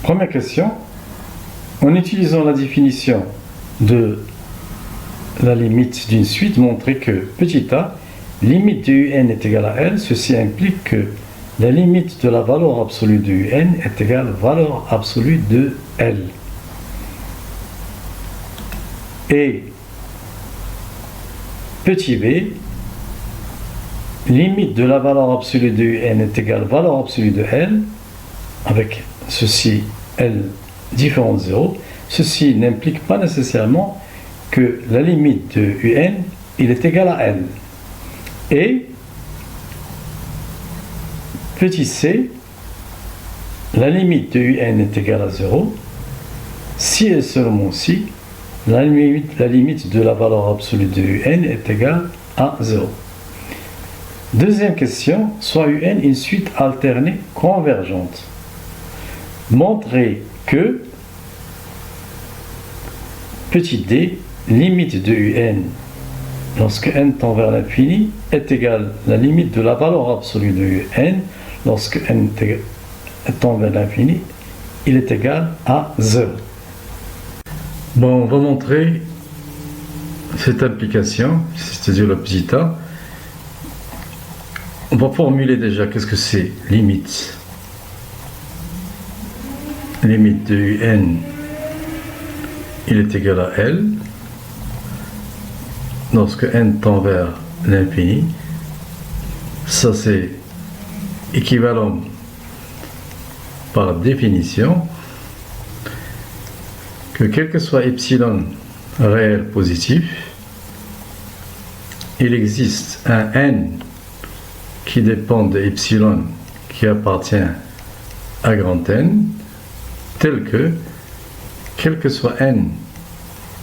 Première question. En utilisant la définition de la limite d'une suite, montrer que petit a, limite de un est égale à L, ceci implique que la limite de la valeur absolue de un est égale à la valeur absolue de L. Et petit b, limite de la valeur absolue de n est égale à la valeur absolue de L, avec ceci L différent de 0, ceci n'implique pas nécessairement que la limite de un il est égal à L. Et petit c, la limite de un est égale à 0 si et seulement si la limite de la valeur absolue de un est égale à 0. Deuxième question, soit un une suite alternée convergente. Montrer que petit d, limite de un lorsque n tend vers l'infini est égale à la limite de la valeur absolue de n lorsque n tend vers l'infini, il est égal à 0. Bon, on va montrer cette implication, c'est-à-dire le petit a. On va formuler déjà qu'est-ce que c'est limite. Limite de n, il est égal à L. Lorsque n tend vers l'infini, ça c'est équivalent par définition que quel que soit epsilon réel positif, il existe un n qui dépend de epsilon qui appartient à grand N, tel que quel que soit n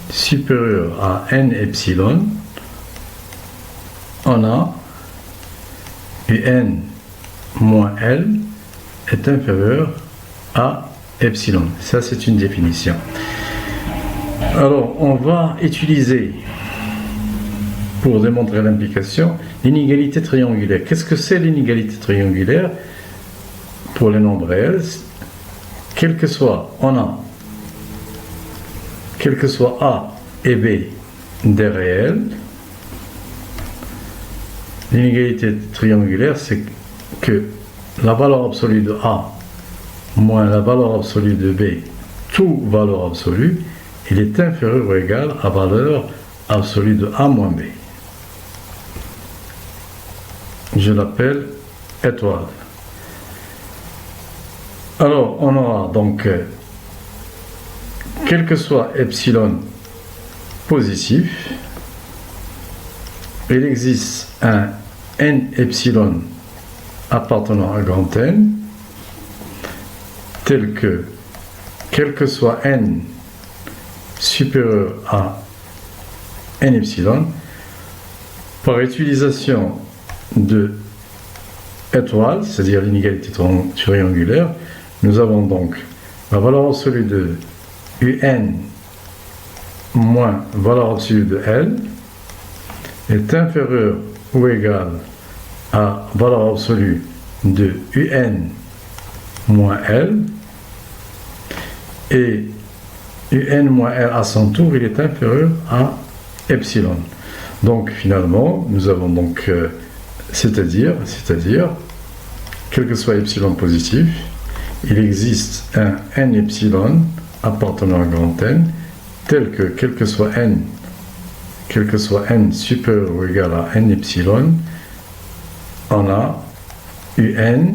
supérieur à n epsilon, on a un moins L est inférieur à epsilon. Ça, c'est une définition. Alors, on va utiliser, pour démontrer l'implication, l'inégalité triangulaire. Qu'est-ce que c'est l'inégalité triangulaire? Pour les nombres réels, quel que soit A et B des réels, l'inégalité triangulaire, c'est que la valeur absolue de A moins la valeur absolue de B, toute valeur absolue, il est inférieur ou égal à la valeur absolue de A moins B. Je l'appelle étoile. Alors, on aura donc, quel que soit epsilon positif, il existe un n epsilon appartenant à grand N, tel que, quel que soit n supérieur à n epsilon, par utilisation de étoile, c'est-à-dire l'inégalité triangulaire, nous avons donc la valeur absolue de un moins valeur absolue de L est inférieure ou égale à valeur absolue de un moins L, et un moins L à son tour, il est inférieur à epsilon. Donc finalement, nous avons donc, c'est-à-dire, quel que soit epsilon positif, il existe un n epsilon appartenant à grand N, tel que quel que soit n supérieur ou égal à n epsilon, on a un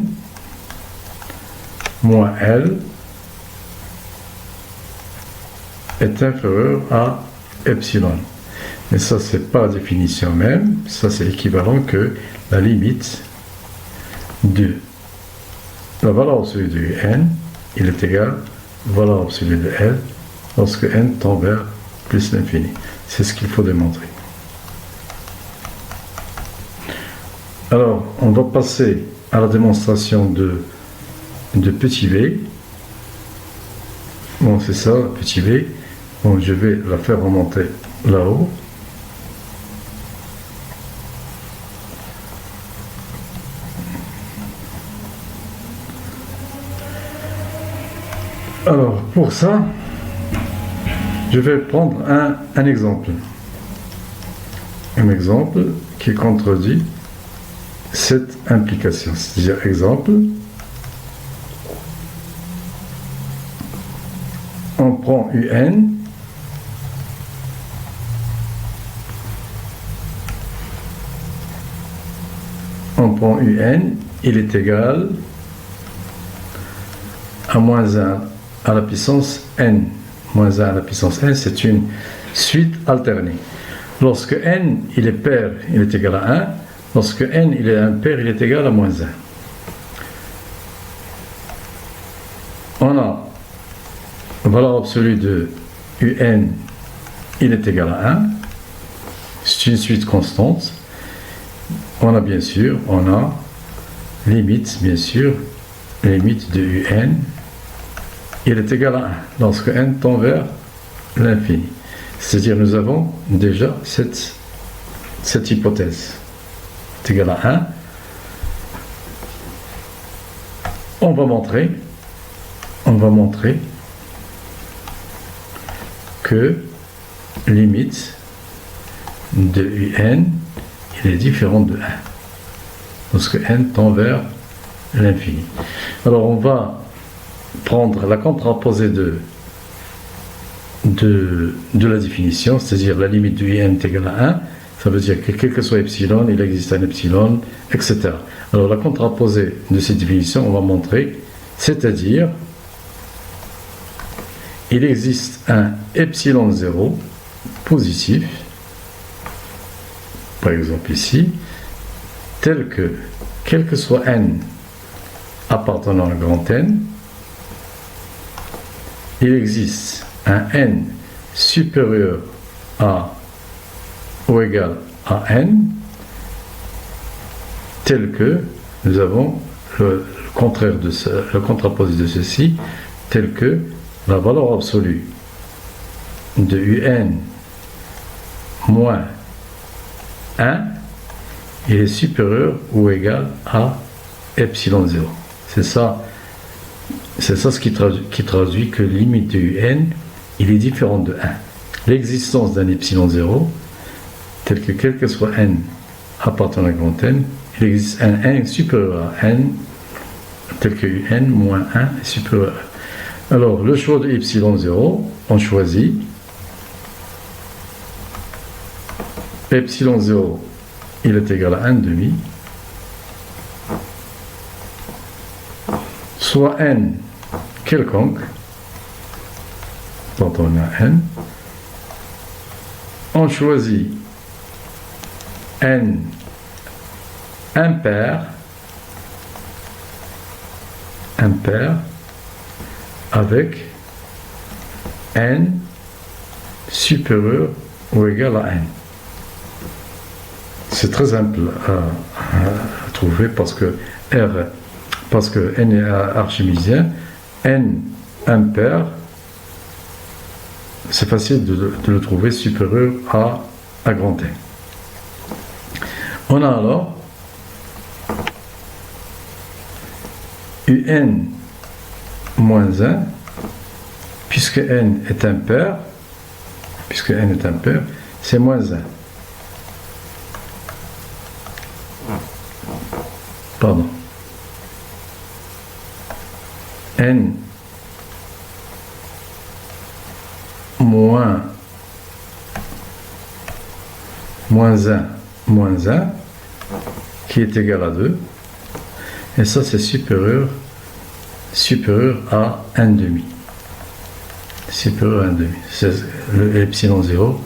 moins L est inférieur à epsilon. Mais ça, c'est pas la définition même, ça c'est équivalent que la limite de la valeur absolue de n, il est égal à la valeur absolue de L lorsque n tend vers plus l'infini. C'est ce qu'il faut démontrer. Alors, on va passer à la démonstration de petit v. Bon, c'est ça, petit v. Bon, je vais la faire remonter là-haut. Alors, pour ça, je vais prendre un exemple. Un exemple qui contredit cette implication. C'est-à-dire, exemple, on prend UN, il est égal à moins 1 à la puissance n. Moins 1 à la puissance n, c'est une suite alternée. Lorsque n il est pair, il est égal à 1. Lorsque n il est impair, il est égal à moins 1. On a la valeur absolue de un, il est égal à 1. C'est une suite constante. On a bien sûr, limite, bien sûr, limite de un, il est égal à 1, lorsque n tend vers l'infini. C'est-à-dire, nous avons déjà cette hypothèse. C'est égal à 1. On va montrer que limite de un, il est différent de 1, lorsque n tend vers l'infini. Alors, on va prendre la contraposée de la définition, c'est-à-dire la limite de n est égale à 1, ça veut dire que quel que soit epsilon, il existe un epsilon, etc. Alors la contraposée de cette définition, on va montrer, c'est-à-dire, il existe un epsilon 0 positif, par exemple ici, tel que, quel que soit n appartenant à grand N, il existe un n supérieur à ou égal à n, tel que nous avons le contraire de le contraposé de ceci, tel que la valeur absolue de un moins 1 il est supérieur ou égal à epsilon 0. C'est ça ce qui traduit que limite de un il est différent de 1. L'existence d'un epsilon 0, tel que quel que soit n appartenant à grand N, il existe un n supérieur à n, tel que n moins 1 est supérieur à 1. Alors, le choix de epsilon 0, on choisit epsilon 0, il est égal à 1,5, soit n quelconque, quand on a n, on choisit n impair avec n supérieur ou égal à n. C'est très simple à trouver parce que n est archimédien, n impair, c'est facile de le trouver supérieur à grand N. On a alors un moins 1, puisque n est impair, c'est moins 1. Pardon. N moins 1 qui est égal à 2, et ça c'est supérieur à 1,5. Supérieur à 1,5. Le epsilon 0,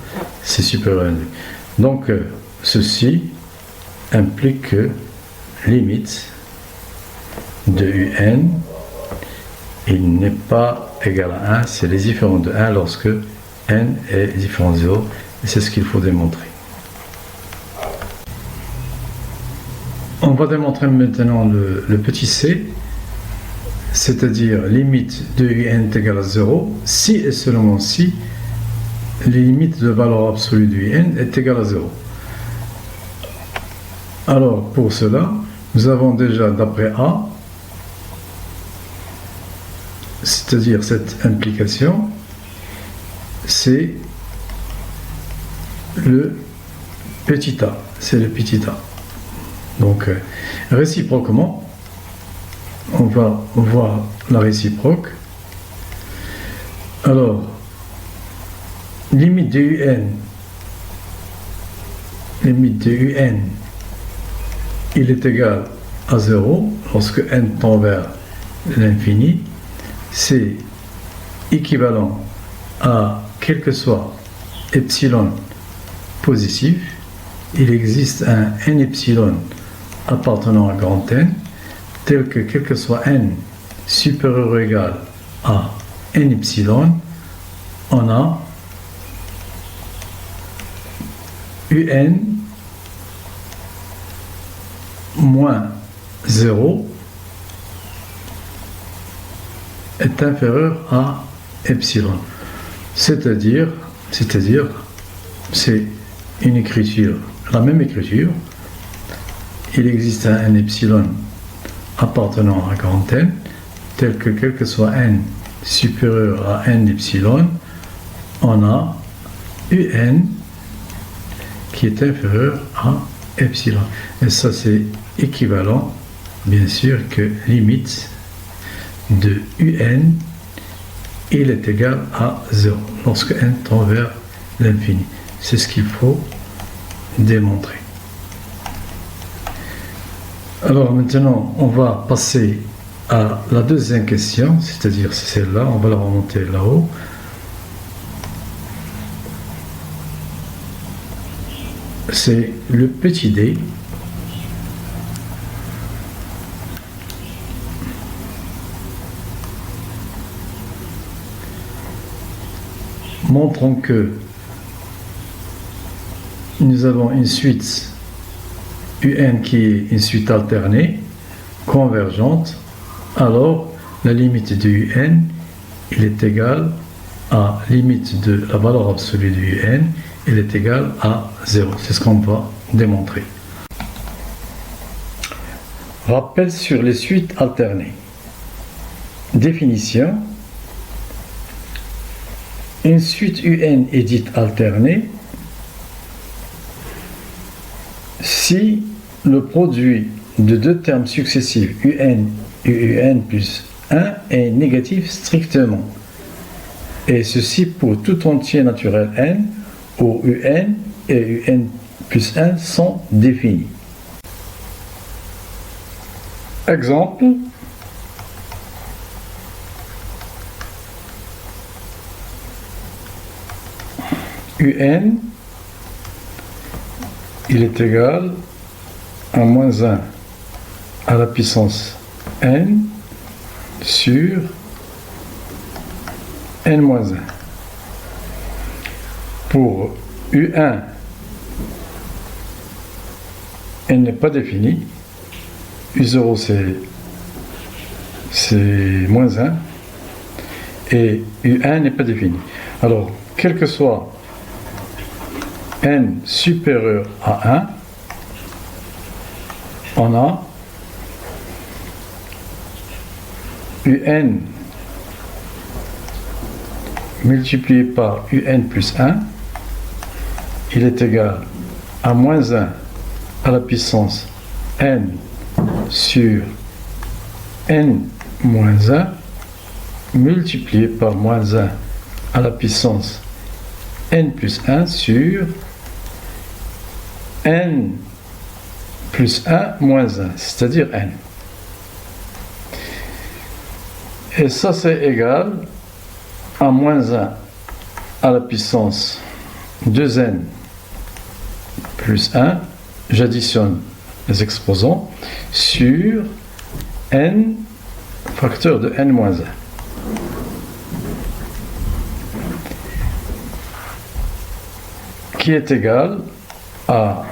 c'est supérieur à 1,5. Donc, ceci implique que limite de un, il n'est pas égal à 1, c'est les différents de 1 lorsque n est différent de 0, et c'est ce qu'il faut démontrer. On va démontrer maintenant le petit c, c'est-à-dire limite de un est égal à 0, si et seulement si les limites de valeur absolue de un est égale à 0. Alors, pour cela, nous avons déjà, d'après A, c'est-à-dire cette implication, c'est le petit a, c'est le petit a. Donc réciproquement, on va voir la réciproque. Alors, limite de un, il est égal à 0 lorsque n tend vers l'infini. C'est équivalent à quel que soit epsilon positif, il existe un n epsilon appartenant à grand N, tel que quel que soit n supérieur ou égal à n epsilon, on a un moins 0 est inférieur à epsilon. C'est-à-dire, c'est une écriture, la même écriture. Il existe un epsilon appartenant à grand N, tel que quel que soit n supérieur à n epsilon, on a un qui est inférieur à epsilon. Et ça, c'est équivalent, bien sûr, que limite de un, il est égal à 0, lorsque n tend vers l'infini. C'est ce qu'il faut démontrer. Alors maintenant, on va passer à la deuxième question, c'est-à-dire celle-là, on va la remonter là-haut. C'est le petit d montrant que nous avons une suite un qui est une suite alternée, convergente, alors la limite de un, il est égal à limite de la valeur absolue de un, il est égal à 0. C'est ce qu'on va démontrer. Rappel sur les suites alternées. Définition. Une suite UN est dite alternée si le produit de deux termes successifs UN et UN plus 1 est négatif strictement, et ceci pour tout entier naturel n où UN et UN plus 1 sont définis. Exemple. UN, il est égal à moins 1 à la puissance n sur n moins 1. Pour U1, n n'est pas défini. U0, c'est moins 1. Et U1 n'est pas défini. Alors, quel que soit n supérieur à 1, on a un multiplié par un plus 1, il est égal à moins 1 à la puissance n sur n moins 1 multiplié par moins 1 à la puissance n plus 1 sur n plus 1 moins 1, c'est-à-dire n. Et ça, c'est égal à moins 1 à la puissance 2n plus 1, j'additionne les exposants, sur n facteur de n moins 1. Qui est égal à,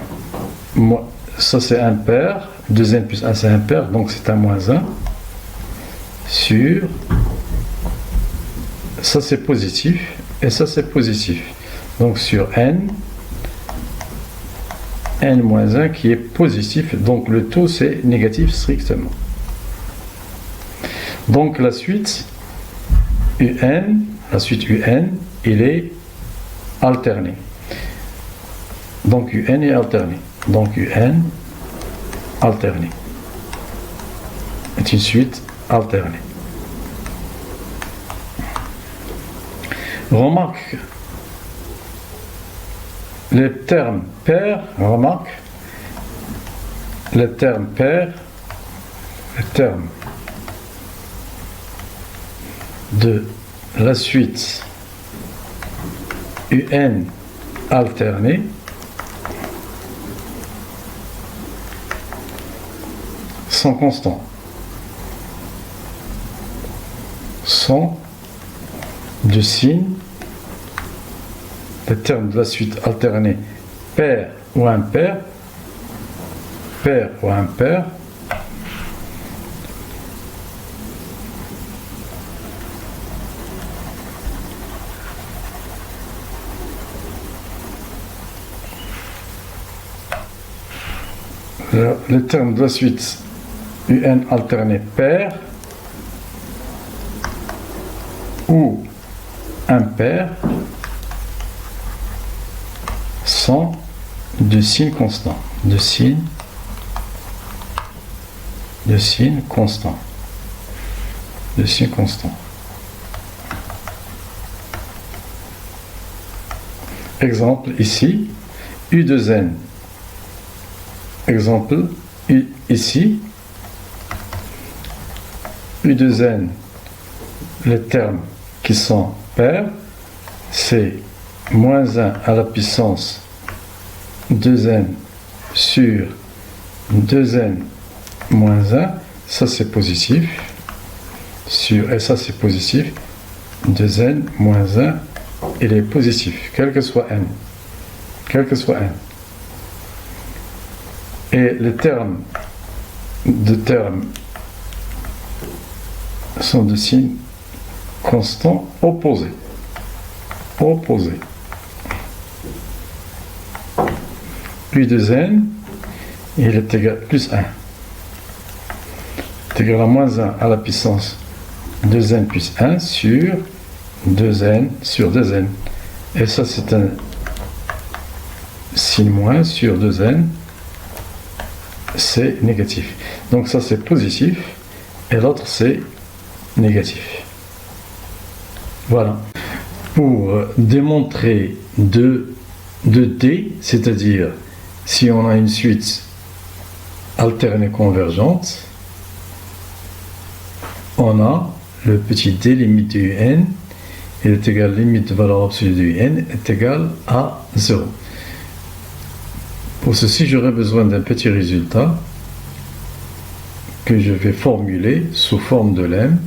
ça c'est impair, 2n plus 1 c'est impair, donc c'est un moins 1, sur, ça c'est positif, et ça c'est positif, donc sur n moins 1 qui est positif, donc le taux c'est négatif strictement. Donc la suite UN, la suite UN, il est alterné. Donc UN est alterné. Donc UN alterné est une suite alternée. Remarque les termes pair, remarque les termes pair, les termes de la suite UN alternée sont constants, sont du signe, les termes de la suite alternée pair ou impair, pair ou impair, les termes de la suite UN alterné pair ou impair sont de signes constants, de signes constants, de signes constants. Exemple ici, U2N. Exemple ici, U2N, les termes qui sont pairs, c'est moins 1 à la puissance 2n sur 2n moins 1, ça c'est positif, et ça c'est positif, 2n moins 1, il est positif, quel que soit n. Quel que soit n. Et les termes sont de signes constants opposés. Opposés. U2n, il est égal à plus 1. C'est égal à moins 1 à la puissance 2n plus 1 sur 2n sur 2n. Et ça c'est un signe moins sur 2n. C'est négatif. Donc ça c'est positif et l'autre c'est négatif. Voilà. Pour démontrer 2D, c'est-à-dire si on a une suite alternée convergente, on a le petit d limite de un, il est égal, limite de valeur absolue de un est égal à 0. Pour ceci, j'aurai besoin d'un petit résultat que je vais formuler sous forme de lemme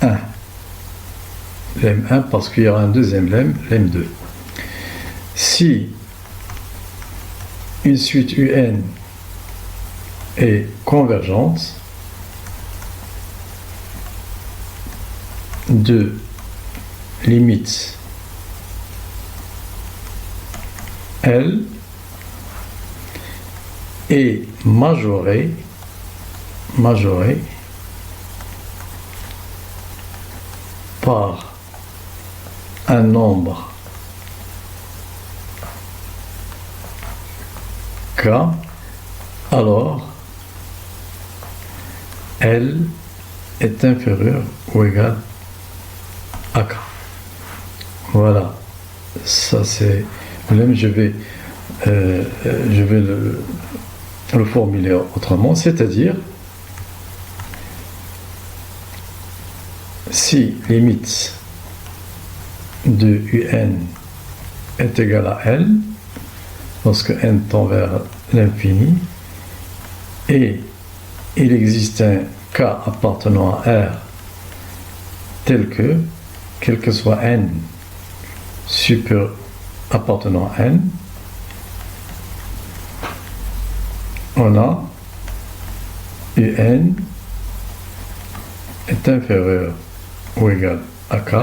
1. Lemme 1 parce qu'il y aura un deuxième lemme 2. Si une suite UN est convergente de limite L est majorée par un nombre K, alors L est inférieur ou égal à K. Voilà, ça c'est le je vais le formuler autrement, c'est-à-dire si limite de UN est égale à L, lorsque n tend vers l'infini, et il existe un K appartenant à R tel que, quel que soit n supérieur appartenant à n, on a UN est inférieur ou égal à K,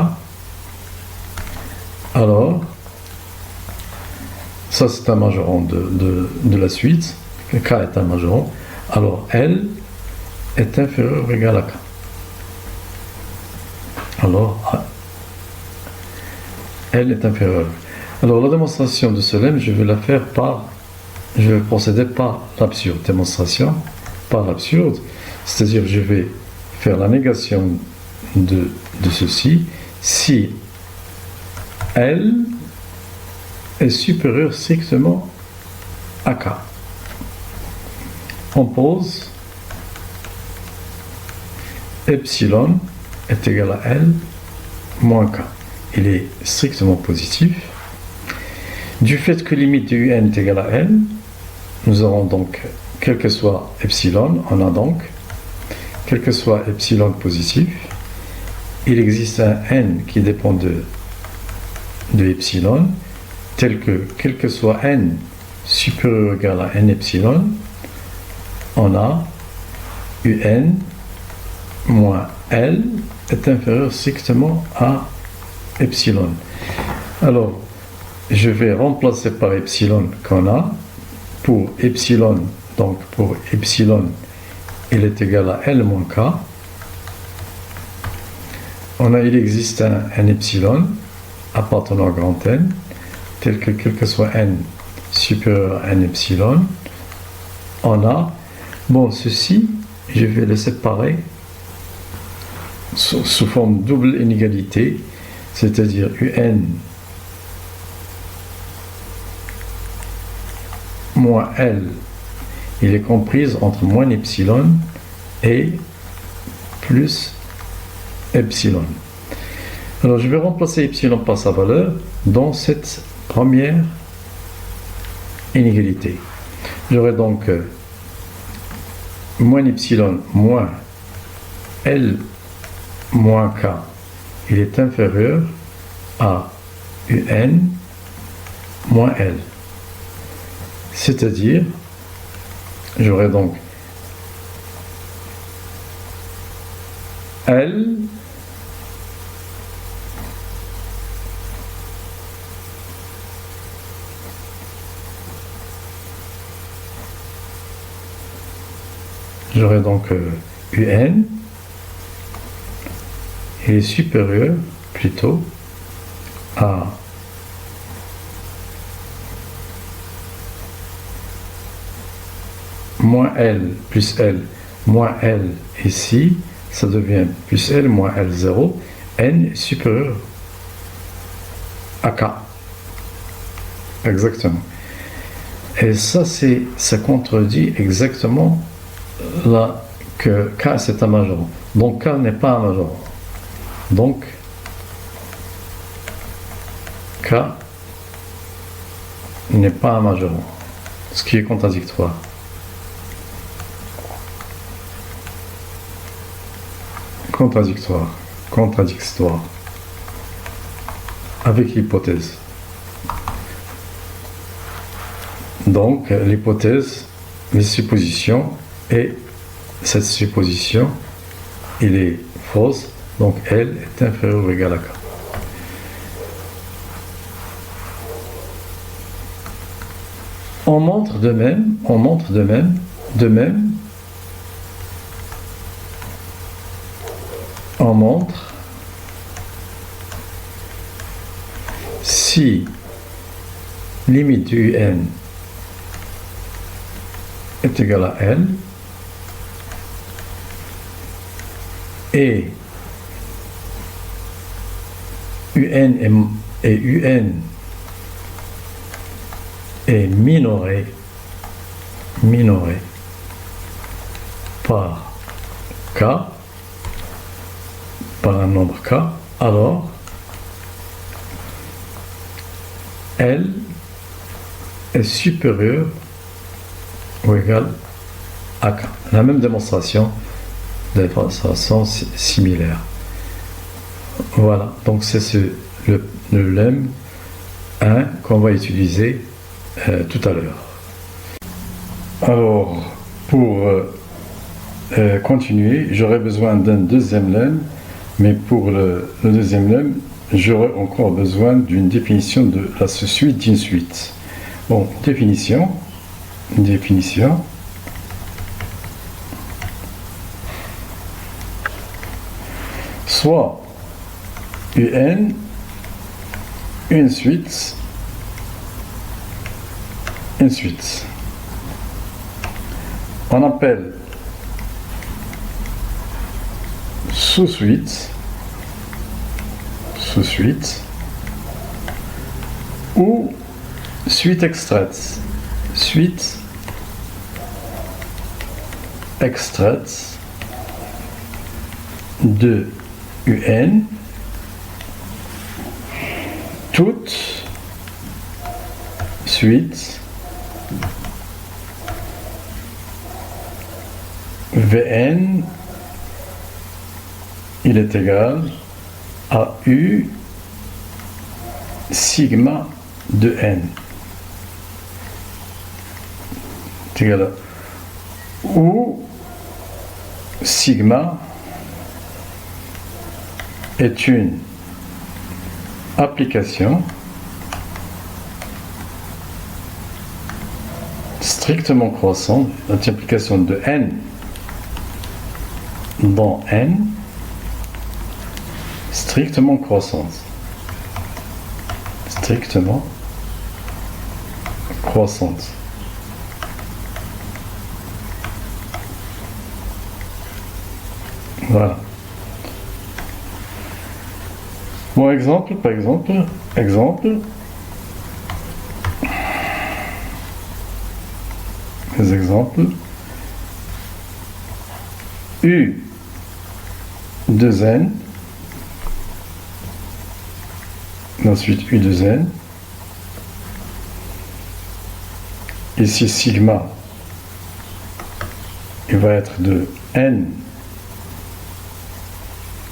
alors ça c'est un majoron de la suite, K est un majoron, alors L est inférieur ou égal à K. alors L est inférieur. Alors la démonstration de ce lemme, je vais procéder par l'absurde. Démonstration par l'absurde, c'est-à-dire je vais faire la négation de ceci si L est supérieur strictement à K. On pose epsilon est égal à L moins K. Il est strictement positif. Du fait que limite de UN est égale à L, nous aurons donc, quel que soit epsilon, on a donc, quel que soit epsilon positif, il existe un N qui dépend de epsilon, tel que, quel que soit N supérieur ou égal à N epsilon, on a UN moins L est inférieur strictement à epsilon. Alors, je vais remplacer par epsilon qu'on a pour epsilon, donc pour epsilon, il est égal à L moins K. Il existe un epsilon appartenant à grand N, tel que quel que soit N supérieur à N epsilon, on a, bon, ceci, je vais le séparer sous forme double inégalité, c'est-à-dire UN moins L, il est comprise entre moins epsilon et plus epsilon. Alors je vais remplacer epsilon par sa valeur dans cette première inégalité. J'aurai donc moins epsilon moins L moins K, il est inférieur à UN moins L. C'est-à-dire, j'aurai donc L j'aurai donc UN est supérieur plutôt à moins L plus L moins L ici, ça devient plus L moins L0, N est supérieur à K. Exactement. Et ça contredit exactement là que K c'est un majorant. Donc K n'est pas un majorant. Donc K n'est pas un majorant, ce qui est contradictoire. Contradictoire avec l'hypothèse. Donc l'hypothèse, les suppositions, et cette supposition, il est fausse, donc L est inférieur ou égal à K. On montre de même, on montre si limite du UN est égale à L et UN est minoré par K, par un nombre K, alors L est supérieur ou égal à K. La même démonstration de façon similaire. Voilà, donc c'est le lemme 1 qu'on va utiliser tout à l'heure. Alors, pour continuer, j'aurai besoin d'un deuxième lemme, mais pour le deuxième lemme, j'aurai encore besoin d'une définition de la suite d'une suite. Bon, définition. Soit UN, une suite. On appelle sous-suite ou suite extraite. Suite extraite de UN, toute suite Vn, il est égal à U sigma de n. C'est égal à où sigma est une application strictement croissante, multiplication de n dans n strictement croissante. Voilà. Bon, exemple. Les exemples. U 2n, ensuite U 2n, ici sigma, il va être de n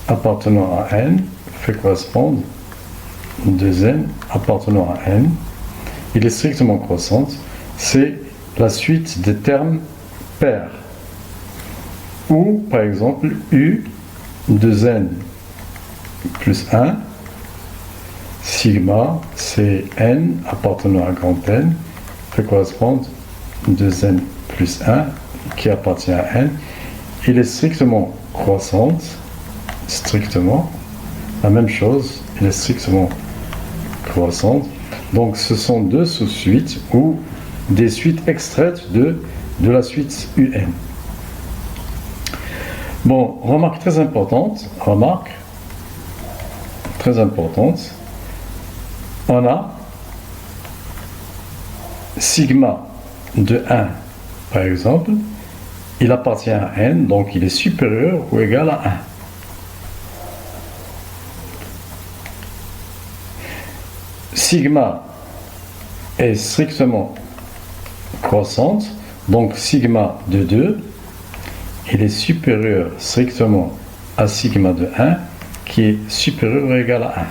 appartenant à n, fait correspondre 2n appartenant à n, il est strictement croissante, c'est la suite des termes pairs. Ou, par exemple, U 2n plus 1, sigma, c'est n appartenant à grand N, fait correspondre 2n plus 1, qui appartient à n. Il est strictement croissante, la même chose, il est strictement croissante. Donc, ce sont deux sous-suites ou des suites extraites de la suite UN. Bon, remarque très importante, on a sigma de 1, par exemple, il appartient à n, donc il est supérieur ou égal à 1. Sigma est strictement croissante, donc sigma de 2, il est supérieur strictement à sigma de 1, qui est supérieur ou égal à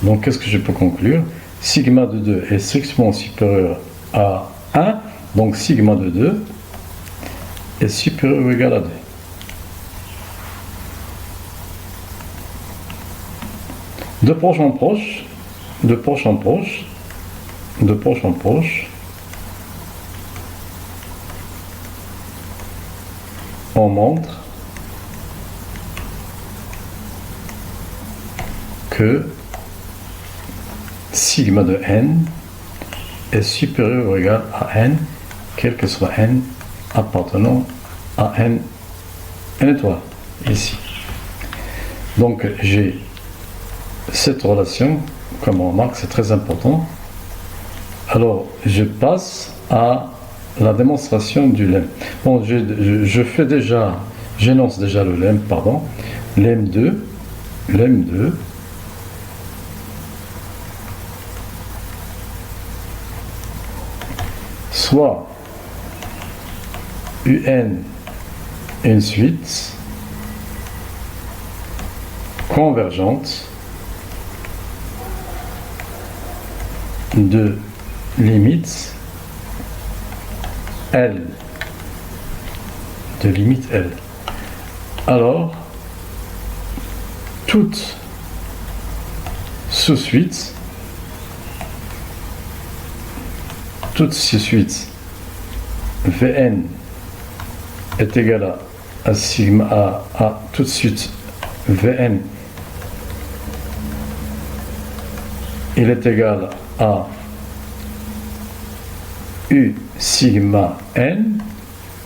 1. Donc, qu'est-ce que je peux conclure? Sigma de 2 est strictement supérieur à 1, donc sigma de 2 est supérieur ou égal à 2. De proche en proche, on montre que sigma de n est supérieur ou égal à n, quel que soit n appartenant à n étoile, ici. Donc j'ai cette relation, comme on remarque, c'est très important. Alors je passe à la démonstration du lemme. Bon, j'énonce déjà le lemme, pardon. Lemme 2, soit UN une suite convergente de limite L, alors toute sous-suite Vn est égal à sigma à tout de suite Vn il est égal à U sigma n,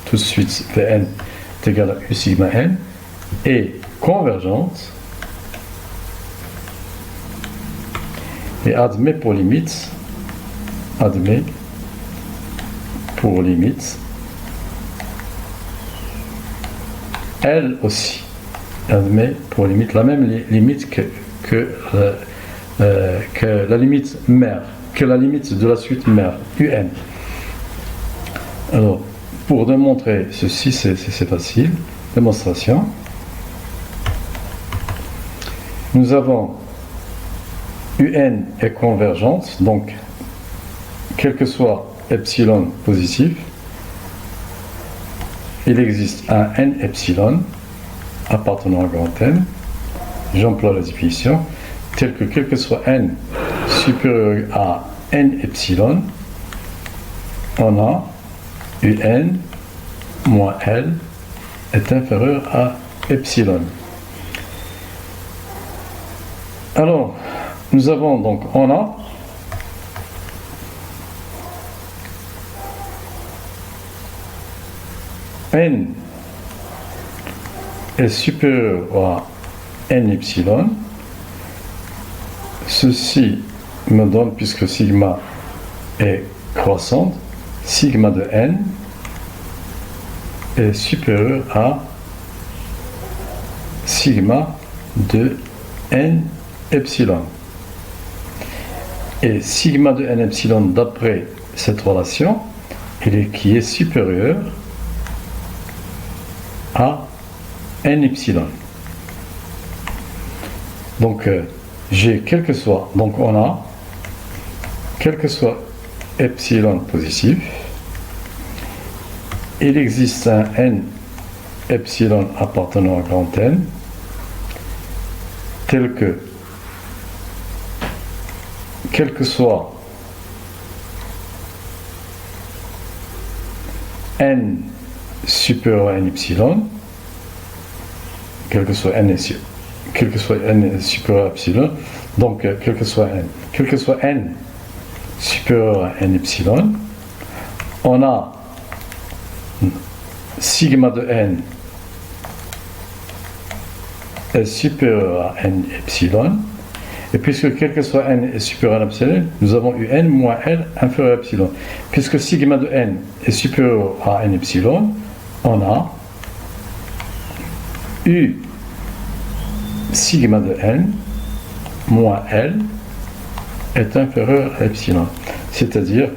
tout de suite Vn est égal à U sigma n, est convergente et admet pour limite elle aussi admet pour limite la même limite que la limite mère, que la limite de la suite mère, un. Alors, pour démontrer ceci, c'est facile. Démonstration. Nous avons un est convergente, donc quel que soit epsilon positif, il existe un n epsilon appartenant à grand N. J'emploie la définition telle que quel que soit n supérieur à n epsilon, on a un moins L est inférieur à epsilon. Alors, nous avons donc, on a n est supérieur à n epsilon. Ceci me donne, puisque sigma est croissante, sigma de n est supérieur à sigma de n epsilon. Et sigma de n epsilon, d'après cette relation, qui est supérieur à n epsilon. Donc, j'ai quel que soit, donc on a, quel que soit epsilon positif, il existe un n epsilon appartenant à grand N, tel que, quel que soit n supérieur à n epsilon, quel que soit n supérieur à epsilon, donc quel que soit n supérieur à n epsilon, on a sigma de n est supérieur à n epsilon, et puisque quel que soit n est supérieur à epsilon, nous avons un moins L inférieur à epsilon. Puisque sigma de n est supérieur à n epsilon, on a U sigma de n moins L est inférieur à epsilon. C'est-à-dire,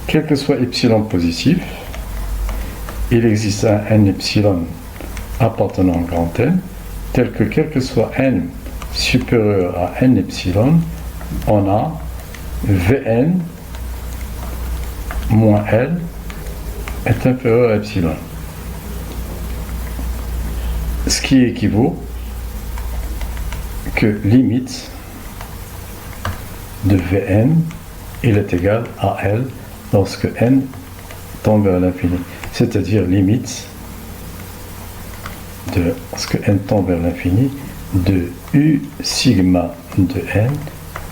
quel que soit epsilon positif, il existe un n epsilon appartenant à grand N, tel que quel que soit n supérieur à n epsilon, on a Vn moins L est inférieur à epsilon. Ce qui équivaut que limite de Vn il est égal à L lorsque n tend vers l'infini. C'est-à-dire limite de, lorsque n tend vers l'infini, de U sigma de n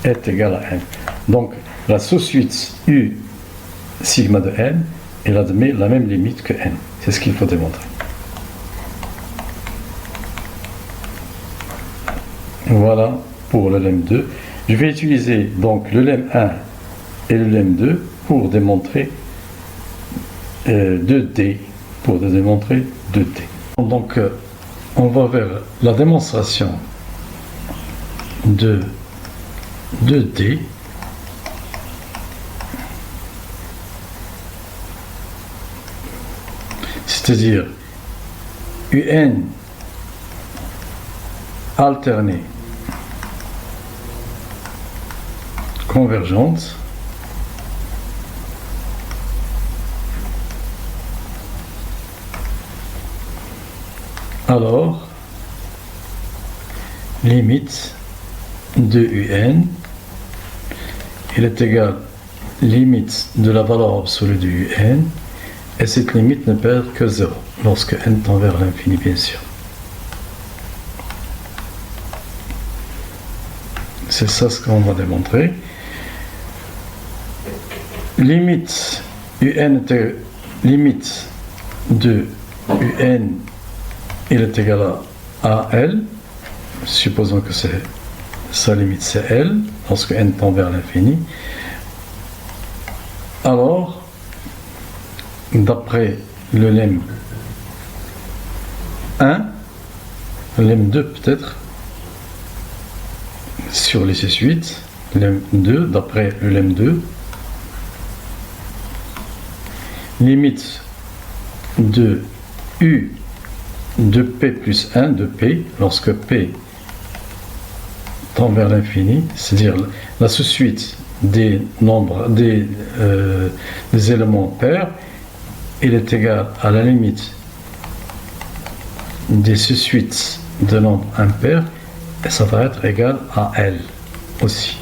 est égal à n. Donc la sous-suite U sigma de n, elle admet la même limite que n. C'est ce qu'il faut démontrer. Voilà pour le lemme 2. Je vais utiliser donc le lemme 1 et le lemme 2 pour démontrer 2D. Pour démontrer 2D. Donc on va vers la démonstration de 2D. C'est-à-dire UN alternée convergente alors limite de UN il est égal limite de la valeur absolue de UN, et cette limite ne peut être que 0 lorsque n tend vers l'infini, bien sûr. C'est ça ce qu'on va démontrer. Limite limite de un, il est égal à L. Supposons que sa limite c'est L, lorsque n tend vers l'infini. Alors, d'après le lemme 1, le lemme 2 peut-être, sur les C8, lemme 2, d'après le lemme 2, limite de U de P plus 1 de P, lorsque P tend vers l'infini, c'est-à-dire la sous-suite des nombres, des éléments pairs, il est égal à la limite des sous-suites de nombres impairs, et ça va être égal à L aussi,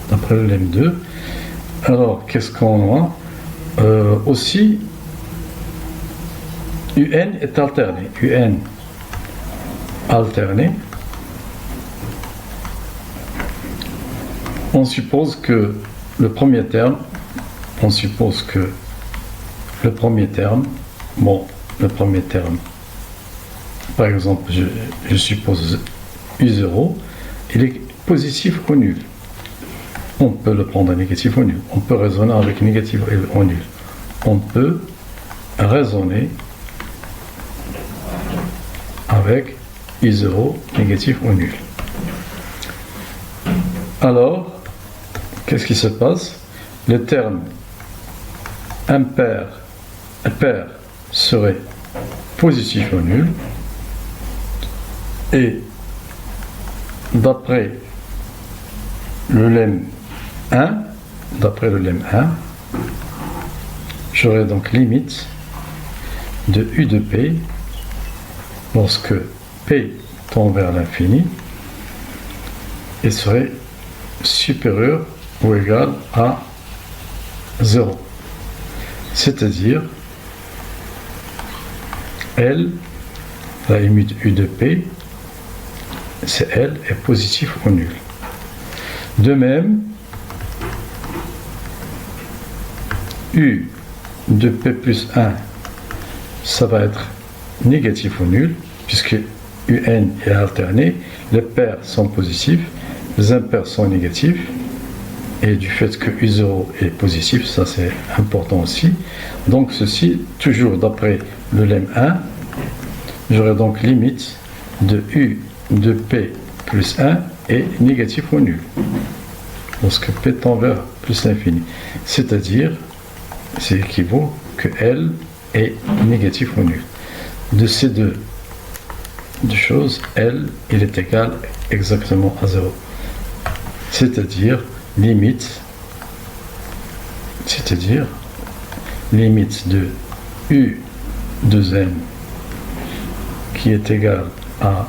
d'après le lemme 2. Alors, qu'est-ce qu'on a aussi, UN est alterné. UN alterné. On suppose que le premier terme, par exemple, je suppose U0, il est positif ou nul. On peut le prendre à négatif ou nul. On peut raisonner avec négatif ou nul. On peut raisonner avec U0 négatif ou nul. Alors, qu'est-ce qui se passe? Le terme impair serait positif ou nul, et d'après le lemme 1, j'aurai donc limite de U de P lorsque P tend vers l'infini et serait supérieur ou égal à 0. C'est-à-dire L, la limite U de P, c'est L est positif ou nul. De même, U de P plus 1, ça va être négatif ou nul, puisque UN est alterné, les pairs sont positifs, les impairs sont négatifs, et du fait que U0 est positif, ça c'est important aussi. Donc ceci, toujours d'après le lemme 1, j'aurai donc limite de U de P plus 1 est négatif ou nul, lorsque P tend vers plus l'infini. C'est-à-dire, c'est équivaut que L est négatif ou nul. De ces deux choses, L, il est égal exactement à 0. C'est-à-dire limite de U de n qui est égal à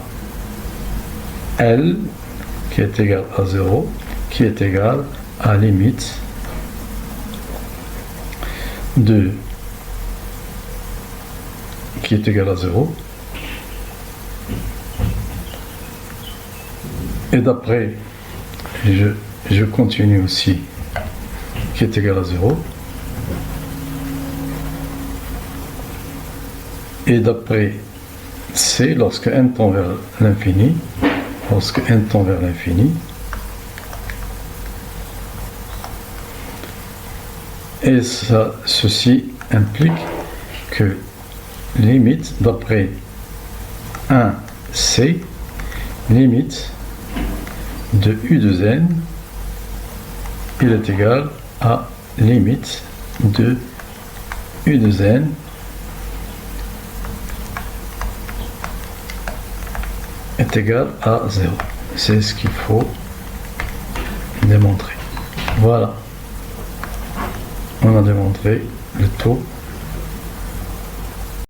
L, qui est égal à 0, qui est égal à limite de qui est égal à 0, et d'après je continue aussi, qui est égal à 0, et d'après C, lorsque n tend vers l'infini, et ceci implique que limite d'après 1C, limite de U de n, il est égal à limite de U de n est égal à 0. C'est ce qu'il faut démontrer. Voilà. On a démontré le taux